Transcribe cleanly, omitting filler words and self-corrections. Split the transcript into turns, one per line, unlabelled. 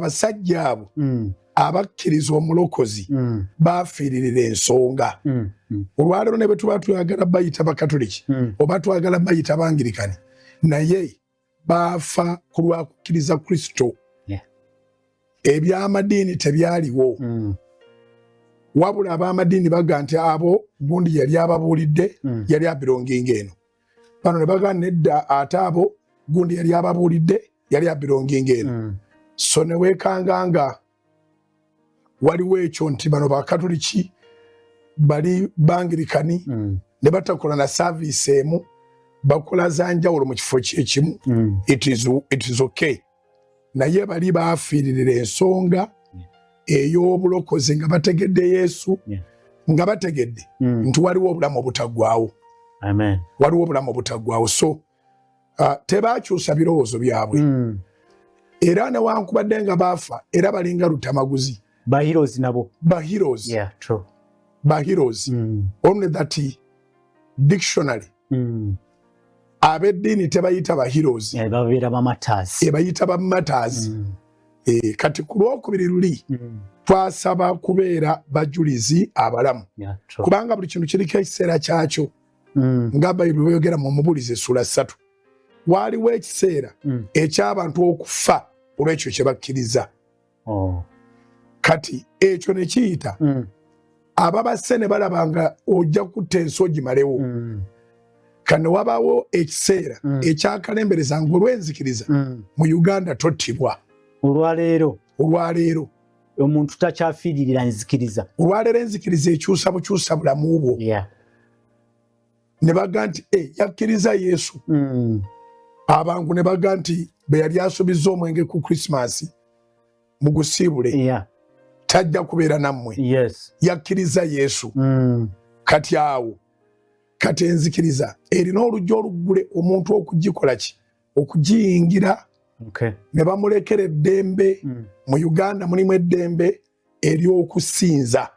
abasajja abo abakkiriza omulokozi bafiiririra ensonga olwaleero ne bwe tuba tuyagala bayita bakatoliki oba twagala bayita bangirikani naye baafa ku lwa kukkiriza Kristo. Eby'amadiini tebyaliwo wabula ab'amadiini baga nti abo gundi yali ababuulidde yali abironginga eno bano ne baga nedda ate abo gundi yali ababuulidde yali abironginga eno so ne weekanganga waliwo ekyo nti bano bakatoliki bali bangirikani ne batakola na saavisi emu bakola za njawulo mu kifo kyekimu it is okay naye bali baafiiririra ensonga ey'obulokozi nga bategedde Yesu nga bategedde nti waliwo obulamu obutaggwaawo. Waliwo obulamu obutaggwaawo so tebaakyusa birowoozo byabwe era newankubadde nga baafa era balinga lutamaguzi
baheroes nabo
baheroes only that dictionary ab'eddiini tebayita baheroes
babeera bamatazi
bayita bamatazi kati ku lwokubiri luli twasaba kubeera bajulizi abalamu kubanga buli kintu kiriko ekiseera kyakyo nga Bayibuli bweyogera mu Mubulizi essula 3 waaliwo ekiseera eky'abantu okufa olw'ekyo kye bakkiriza kati ekyo ne kiyita ababasse ne balaba nga ojja kutta ensi ogimalewo kane wabaawo ekiseera ekyakalembereza nga olw'enzikiriza mu Uganda tottibwa
olwaleero
omuntu
takyafiiririra nzikiriza
olwaleero enzikiriza ekyusa bukyusa bulamu bwo ne baga nti yakkiriza Yesu abangu ne baga nti bwe yali asuubiza omwenge ku Krismasi mugusiibule tajja kubeera nammwe yakkiriza Yesu kati awo kati enzikiriza erina olujja oluggule omuntu okugikola ki okugiyingira ne bamulekera eddembe mu Uganda mulimu eddembe ery'okusinza